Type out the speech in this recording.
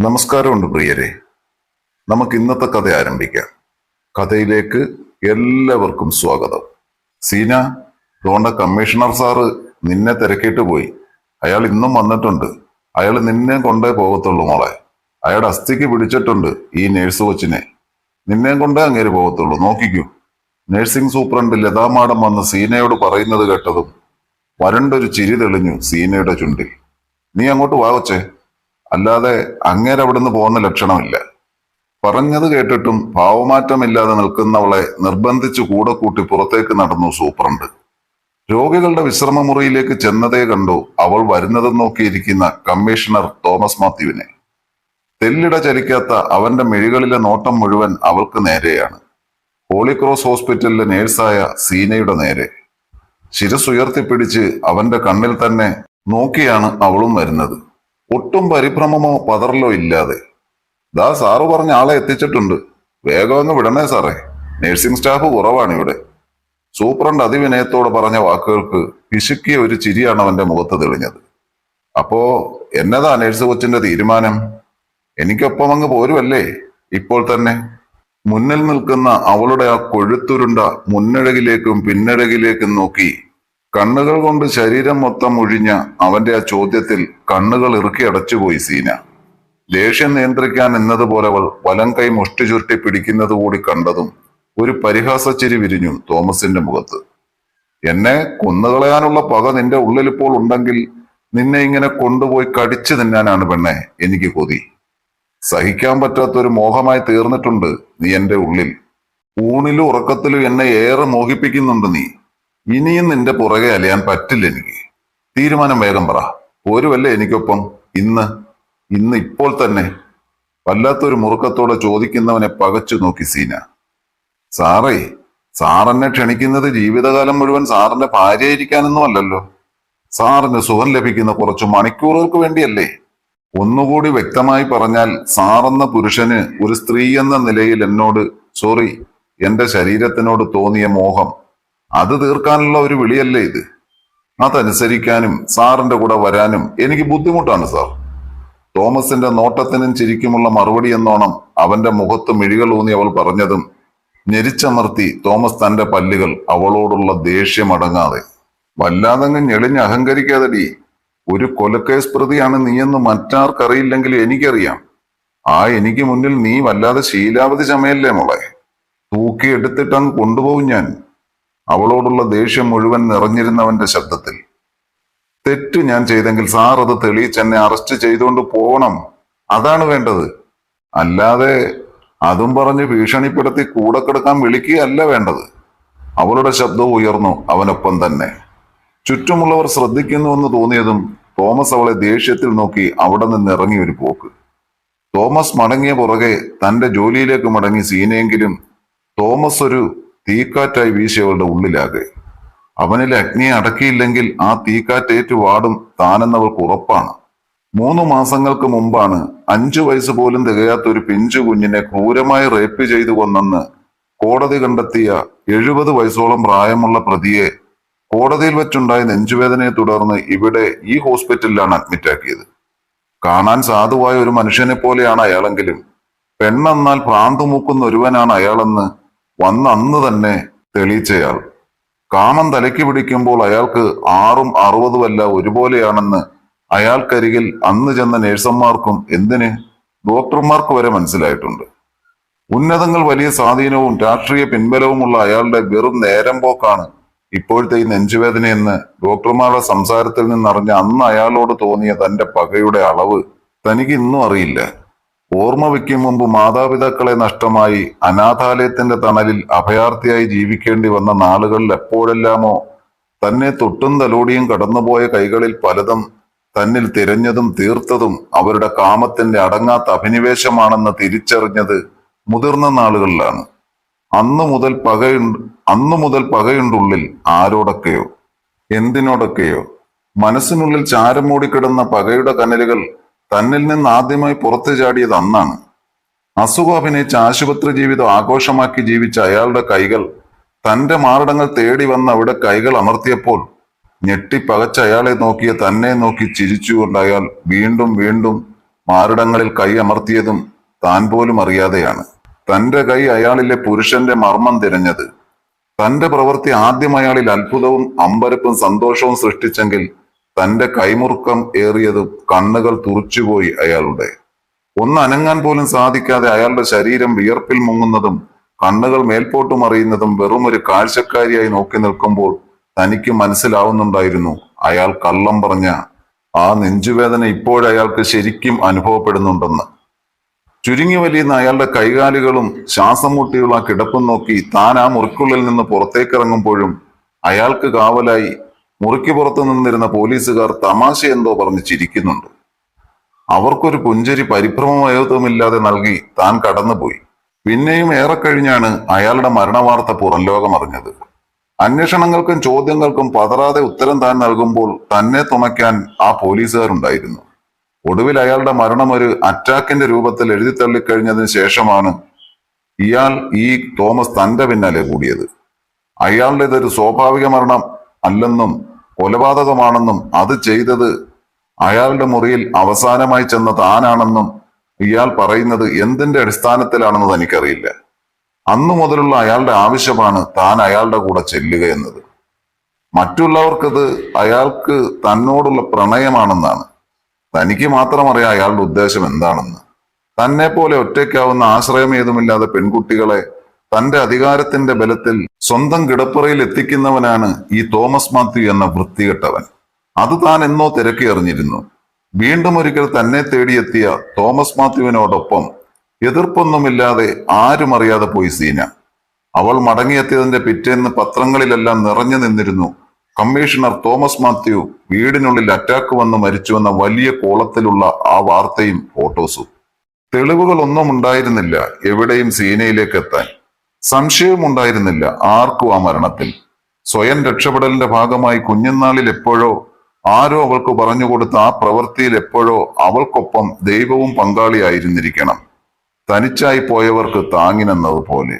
നമസ്കാരമുണ്ട് പ്രിയരെ. നമുക്ക് ഇന്നത്തെ കഥ ആരംഭിക്കാം. കഥയിലേക്ക് എല്ലാവർക്കും സ്വാഗതം. സീന, തോണ്ട കമ്മീഷണർ സാറ് നിന്നെ തിരക്കിയിട്ട് പോയി. അയാൾ ഇന്നും വന്നിട്ടുണ്ട്. അയാൾ നിന്നെ കൊണ്ടേ പോകത്തുള്ളൂ മോളെ. അയാളുടെ അസ്ഥിക്ക് പിടിച്ചിട്ടുണ്ട് ഈ നേഴ്സ് കൊച്ചിനെ. നിന്നെ കൊണ്ടേ അങ്ങേര് പോകത്തുള്ളൂ, നോക്കിക്കൂ. നഴ്സിംഗ് സൂപ്രണ്ട് ലതാ മാഡം വന്ന് സീനയോട് പറയുന്നത് കേട്ടതും വരണ്ടൊരു ചിരി തെളിഞ്ഞു സീനയുടെ ചുണ്ടിൽ. നീ അങ്ങോട്ട് വാവച്ചേ, അല്ലാതെ അങ്ങേര് അവിടുന്ന് പോകുന്ന ലക്ഷണമില്ല. പറഞ്ഞത് കേട്ടിട്ടും ഭാവമാറ്റമില്ലാതെ നിൽക്കുന്നവളെ നിർബന്ധിച്ചു കൂടെ കൂട്ടി പുറത്തേക്ക് നടന്നു സൂപ്രണ്ട്. രോഗികളുടെ വിശ്രമമുറിയിലേക്ക് ചെന്നതേ കണ്ടു അവൾ വരുന്നതെന്ന് നോക്കിയിരിക്കുന്ന കമ്മീഷണർ തോമസ് മാത്യുവിനെ. തെല്ലിട ചലിക്കാത്ത അവന്റെ മിഴികളിലെ നോട്ടം മുഴുവൻ അവൾക്ക് നേരെയാണ്. ഹോളി ക്രോസ് ഹോസ്പിറ്റലിലെ നേഴ്സായ സീനയുടെ നേരെ. ശിരസുയർത്തിപ്പിടിച്ച് അവന്റെ കണ്ണിൽ തന്നെ നോക്കിയാണ് അവളും വരുന്നത്. ഒട്ടും പരിഭ്രമമോ പതറലോ ഇല്ലാതെ. ദാ സാറ് പറഞ്ഞ ആളെ എത്തിച്ചിട്ടുണ്ട്, വേഗം അങ്ങ് വിടണേ സാറേ, നഴ്സിംഗ് സ്റ്റാഫ് കുറവാണ് ഇവിടെ. സൂപ്രണ്ട് അതിവിനയത്തോട് പറഞ്ഞ വാക്കുകൾക്ക് പിശുക്കിയ ഒരു ചിരിയാണ് അവന്റെ മുഖത്ത് തെളിഞ്ഞത്. അപ്പോ എന്നതാ നഴ്സ് കൊച്ചിന്റെ തീരുമാനം? എനിക്കൊപ്പം അങ്ങ് പോരുമല്ലേ ഇപ്പോൾ തന്നെ? മുന്നിൽ നിൽക്കുന്ന അവളുടെ ആ കൊഴുത്തുരുണ്ട മുന്നഴകിലേക്കും പിന്നഴകിലേക്കും നോക്കി കണ്ണുകൾ കൊണ്ട് ശരീരം മൊത്തം ഒഴിഞ്ഞ അവന്റെ ആ ചോദ്യത്തിൽ കണ്ണുകൾ ഇറുക്കി അടച്ചുപോയി സീന. ദേഷ്യം നിയന്ത്രിക്കാൻ എന്നതുപോലെ അവൾ വലം കൈ മുഷ്ടി ചുരുട്ടി പിടിക്കുന്നത് കൂടി കണ്ടതും ഒരു പരിഹാസച്ചിരി വിരിഞ്ഞു തോമസിന്റെ മുഖത്ത്. എന്നെ കൊന്നുകളയാനുള്ള പക നിന്റെ ഉള്ളിൽ ഇപ്പോൾ ഉണ്ടെങ്കിൽ നിന്നെ ഇങ്ങനെ കൊണ്ടുപോയി കടിച്ചു തിന്നാനാണ് പെണ്ണെ എനിക്ക് കൊതി. സഹിക്കാൻ പറ്റാത്തൊരു മോഹമായി തീർന്നിട്ടുണ്ട് നീ എന്റെ ഉള്ളിൽ. ഊണിലും ഉറക്കത്തിലും എന്നെ ഏറെ മോഹിപ്പിക്കുന്നുണ്ട് നീ. ഇനിയും നിന്റെ പുറകെ അലയാൻ പറ്റില്ല എനിക്ക്. തീരുമാനം വേഗം പറ, പോരുവല്ലേ എനിക്കൊപ്പം ഇന്ന്? ഇന്ന് ഇപ്പോൾ തന്നെ? വല്ലാത്തൊരു മുറുക്കത്തോടെ ചോദിക്കുന്നവനെ പകച്ചു നോക്കി സീന. സാറേ, സാറെന്നെ ക്ഷണിക്കുന്നത് ജീവിതകാലം മുഴുവൻ സാറിന്റെ ഭാര്യയായിരിക്കാനൊന്നും അല്ലല്ലോ. സാറിന് സുഖം ലഭിക്കുന്ന കുറച്ചു മണിക്കൂറുകൾക്ക് വേണ്ടിയല്ലേ? ഒന്നുകൂടി വ്യക്തമായി പറഞ്ഞാൽ, സാറെന്ന പുരുഷന് ഒരു സ്ത്രീ എന്ന നിലയിൽ എന്നോട്, സോറി, എന്റെ ശരീരത്തിനോട് തോന്നിയ മോഹം, അത് തീർക്കാനുള്ള ഒരു വിളിയല്ലേ ഇത്? അതനുസരിക്കാനും സാറിന്റെ കൂടെ വരാനും എനിക്ക് ബുദ്ധിമുട്ടാണ് സാർ. തോമസിന്റെ നോട്ടത്തിനും ചിരിക്കുമുള്ള മറുപടി എന്നോണം അവന്റെ മുഖത്ത് മിഴികൾ ഊന്നി അവൾ പറഞ്ഞതും ഞെരിച്ചമർത്തി തോമസ് തന്റെ പല്ലുകൾ അവളോടുള്ള ദേഷ്യമടങ്ങാതെ. വല്ലാതങ്ങ് ഞെളിഞ്ഞ് അഹങ്കരിക്കാതെടി. ഒരു കൊലക്കേസ് പ്രതിയാണ് നീയെന്ന് മറ്റാർക്കറിയില്ലെങ്കിൽ എനിക്കറിയാം. എനിക്ക് മുന്നിൽ നീ വല്ലാതെ ശീലാവധി ചമയല്ലേ മോളെ. തൂക്കിയെടുത്തിട്ടങ്ങ് കൊണ്ടുപോകും ഞാൻ. അവളോടുള്ള ദേഷ്യം മുഴുവൻ നിറഞ്ഞിരുന്നവന്റെ ശബ്ദത്തിൽ. തെറ്റ് ഞാൻ ചെയ്തെങ്കിൽ സാർ അത് തെളിയിച്ചെന്നെ അറസ്റ്റ് ചെയ്തുകൊണ്ട് പോകണം, അതാണ് വേണ്ടത്. അല്ലാതെ അതും പറഞ്ഞ് ഭീഷണിപ്പെടുത്തി കൂടെ കിടക്കാൻ വിളിക്കുകയല്ല വേണ്ടത്. അവളുടെ ശബ്ദവും ഉയർന്നു അവനൊപ്പം തന്നെ. ചുറ്റുമുള്ളവർ ശ്രദ്ധിക്കുന്നുവെന്ന് തോന്നിയതും തോമസ് അവളെ ദേഷ്യത്തിൽ നോക്കി അവിടെ നിന്ന് ഇറങ്ങി ഒരു പോക്ക്. തോമസ് മടങ്ങിയ പുറകെ തന്റെ ജോലിയിലേക്ക് മടങ്ങി സീനയെങ്കിലും തോമസ് ഒരു തീക്കാറ്റായി വീശിയവളുടെ ഉള്ളിലാകെ. അവനിലെ അഗ്നിയെ അടക്കിയില്ലെങ്കിൽ ആ തീക്കാറ്റേറ്റു വാടും താനെന്നവൾക്ക് ഉറപ്പാണ്. 3 മാസങ്ങൾക്ക് മുമ്പാണ് 5 വയസ്സ് പോലും തികയാത്ത ഒരു പിഞ്ചു കുഞ്ഞിനെ ക്രൂരമായി റേപ്പ് ചെയ്തു കൊന്നെന്ന് കോടതി കണ്ടെത്തിയ 70 വയസ്സോളം പ്രായമുള്ള പ്രതിയെ കോടതിയിൽ വെച്ചുണ്ടായ നെഞ്ചുവേദനയെ തുടർന്ന് ഇവിടെ ഈ ഹോസ്പിറ്റലിലാണ് അഡ്മിറ്റാക്കിയത്. കാണാൻ സാധുവായ ഒരു മനുഷ്യനെ പോലെയാണ് അയാളെങ്കിലും പെണ്ണെന്നാൽ ഭ്രാന്തു മൂക്കുന്ന ഒരുവനാണ് അയാളെന്ന് വന്ന് അന്ന് തന്നെ തെളിയിച്ചയാൾ. കാമം തലയ്ക്ക് പിടിക്കുമ്പോൾ അയാൾക്ക് 6ഉം 60ഉമല്ല ഒരുപോലെയാണെന്ന് അയാൾക്കരികിൽ അന്ന് ചെന്ന നേഴ്സന്മാർക്കും എന്തിന് ഡോക്ടർമാർക്ക് വരെ മനസ്സിലായിട്ടുണ്ട്. ഉന്നതങ്ങൾ വലിയ സ്വാധീനവും രാഷ്ട്രീയ പിൻബലവുമുള്ള അയാളുടെ വെറും നേരം പോക്കാണ് ഇപ്പോഴത്തെ ഈ നെഞ്ചുവേദനയെന്ന് ഡോക്ടർമാരുടെ സംസാരത്തിൽ നിന്നറിഞ്ഞ അന്ന് അയാളോട് തോന്നിയ തന്റെ പകയുടെ അളവ് തനിക്ക് ഇന്നും അറിയില്ല. ഓർമ്മ വയ്ക്കും മുമ്പ് മാതാപിതാക്കളെ നഷ്ടമായി അനാഥാലയത്തിന്റെ തണലിൽ അഭയാർത്ഥിയായി ജീവിക്കേണ്ടി വന്ന നാളുകളിൽ എപ്പോഴെല്ലാമോ തന്നെ തൊട്ടും തലോടിയും കടന്നുപോയ കൈകളിൽ പലതും തന്നിൽ തിരഞ്ഞതും തീർത്തതും അവരുടെ കാമത്തിന്റെ അടങ്ങാത്ത അഭിനിവേശമാണെന്ന് തിരിച്ചറിഞ്ഞത് മുതിർന്ന നാളുകളിലാണ്. അന്നു മുതൽ പകയുണ്ടുള്ളിൽ ആരോടൊക്കെയോ എന്തിനോടൊക്കെയോ. മനസ്സിനുള്ളിൽ ചാരം മൂടിക്കിടന്ന പകയുടെ കനലുകൾ തന്നിൽ നിന്ന് ആദ്യമായി പുറത്തു ചാടിയത് അന്നാണ്. അസുഖം അഭിനയിച്ച് ആശുപത്രി ജീവിതം ആഘോഷമാക്കി ജീവിച്ച അയാളുടെ കൈകൾ തന്റെ മാറിടങ്ങൾ തേടി വന്ന് അവിടെ കൈകൾ അമർത്തിയപ്പോൾ ഞെട്ടിപ്പകച്ച അയാളെ നോക്കിയ തന്നെ നോക്കി ചിരിച്ചുകൊണ്ട് അയാൾ വീണ്ടും വീണ്ടും മാറിടങ്ങളിൽ കൈ അമർത്തിയതും താൻ പോലും അറിയാതെയാണ്. തന്റെ കൈ അയാളിലെ പുരുഷന്റെ മർമ്മം തിരഞ്ഞത്. തന്റെ പ്രവൃത്തി ആദ്യം അയാളിൽ അത്ഭുതവും അമ്പരപ്പും സന്തോഷവും സൃഷ്ടിച്ചെങ്കിൽ തന്റെ കൈമുറുക്കം ഏറിയതും കണ്ണുകൾ തുറച്ചുപോയി അയാളുടെ. ഒന്ന് അനങ്ങാൻ പോലും സാധിക്കാതെ അയാളുടെ ശരീരം വിയർപ്പിൽ മുങ്ങുന്നതും കണ്ണുകൾ മേൽപോട്ട് മറിയുന്നതും വെറും ഒരു കാഴ്ചക്കാരിയായി നോക്കി നിൽക്കുമ്പോൾ തനിക്ക് മനസ്സിലാവുന്നുണ്ടായിരുന്നു അയാൾ കള്ളം പറഞ്ഞ ആ നെഞ്ചുവേദന ഇപ്പോഴയാൾക്ക് ശരിക്കും അനുഭവപ്പെടുന്നുണ്ടെന്ന്. ചുരുങ്ങി വലിയുന്ന അയാളുടെ കൈകാലുകളും ശ്വാസം മുട്ടിയുള്ള ആ കിടപ്പും നോക്കി താൻ ആ മുറിക്കുള്ളിൽ നിന്ന് പുറത്തേക്കിറങ്ങുമ്പോഴും അയാൾക്ക് കാവലായി മുറിക്ക് പുറത്തു നിന്നിരുന്ന പോലീസുകാർ തമാശ എന്തോ പറഞ്ഞ് ചിരിക്കുന്നുണ്ട്. അവർക്കൊരു പുഞ്ചിരി പരിഭ്രമമയത്വമില്ലാതെ നൽകി താൻ കടന്നുപോയി. പിന്നെയും ഏറെ കഴിഞ്ഞാണ് അയാളുടെ മരണവാർത്ത പുറം ലോകം അറിഞ്ഞത്. അന്വേഷണങ്ങൾക്കും ചോദ്യങ്ങൾക്കും പതറാതെ ഉത്തരം താൻ നൽകുമ്പോൾ തന്നെ തുണയ്ക്കാൻ ആ പോലീസുകാരുണ്ടായിരുന്നു. ഒടുവിൽ അയാളുടെ മരണം ഒരു അറ്റാക്കിന്റെ രൂപത്തിൽ എഴുതി തള്ളിക്കഴിഞ്ഞതിന് ശേഷമാണ് ഇയാൾ ഈ തോമസ് തന്റെ പിന്നാലെ കൂടിയത്. അയാളുടേതൊരു സ്വാഭാവിക മരണം അല്ലെന്നും കൊലപാതകമാണെന്നും അത് ചെയ്തത് അയാളുടെ മുറിയിൽ അവസാനമായി ചെന്ന താനാണെന്നും ഇയാൾ പറയുന്നത് എന്തിന്റെ അടിസ്ഥാനത്തിലാണെന്ന് തനിക്കറിയില്ല. അന്നു മുതലുള്ള അയാളുടെ ആവശ്യമാണ് താൻ അയാളുടെ കൂടെ ചെല്ലുക എന്നത്. മറ്റുള്ളവർക്കത് അയാൾക്ക് തന്നോടുള്ള പ്രണയമാണെന്നാണ്. തനിക്ക് മാത്രം അറിയാം അയാളുടെ ഉദ്ദേശം എന്താണെന്ന്. തന്നെ പോലെ ഒറ്റയ്ക്കാവുന്ന ആശ്രയം ഏതുമില്ലാതെ പെൺകുട്ടികളെ തന്റെ അധികാരത്തിന്റെ ബലത്തിൽ സ്വന്തം കിടപ്പറയിൽ എത്തിക്കുന്നവനാണ് ഈ തോമസ് മാത്യു എന്ന വൃത്തികെട്ടവൻ. അത് താൻ എന്നോ തിരക്കി എറിഞ്ഞിരുന്നു. വീണ്ടും ഒരിക്കൽ തന്നെ തേടിയെത്തിയ തോമസ് മാത്യുവിനോടൊപ്പം എതിർപ്പൊന്നുമില്ലാതെ ആരും അറിയാതെ പോയി സീന. അവൾ മടങ്ങിയെത്തിയതിന്റെ പിറ്റേന്ന് പത്രങ്ങളിലെല്ലാം നിറഞ്ഞു നിന്നിരുന്നു കമ്മീഷണർ തോമസ് മാത്യു വീടിനുള്ളിൽ അറ്റാക്ക് വന്ന് മരിച്ചുവെന്ന വലിയ കോളത്തിലുള്ള ആ വാർത്തയും ഫോട്ടോസും. തെളിവുകളൊന്നും ഉണ്ടായിരുന്നില്ല എവിടെയും സീനയിലേക്ക് എത്താൻ. സംശയവുമുണ്ടായിരുന്നില്ല ആർക്കും ആ മരണത്തിൽ. സ്വയം രക്ഷപ്പെടലിന്റെ ഭാഗമായി കുഞ്ഞുനാളിൽ എപ്പോഴോ ആരോ അവൾക്ക് പറഞ്ഞുകൊടുത്ത ആ പ്രവൃത്തിയിൽ എപ്പോഴോ അവൾക്കൊപ്പം ദൈവവും പങ്കാളിയായിരുന്നിരിക്കണം. തനിച്ചായി പോയവർക്ക് താങ്ങിനെന്നതുപോലെ.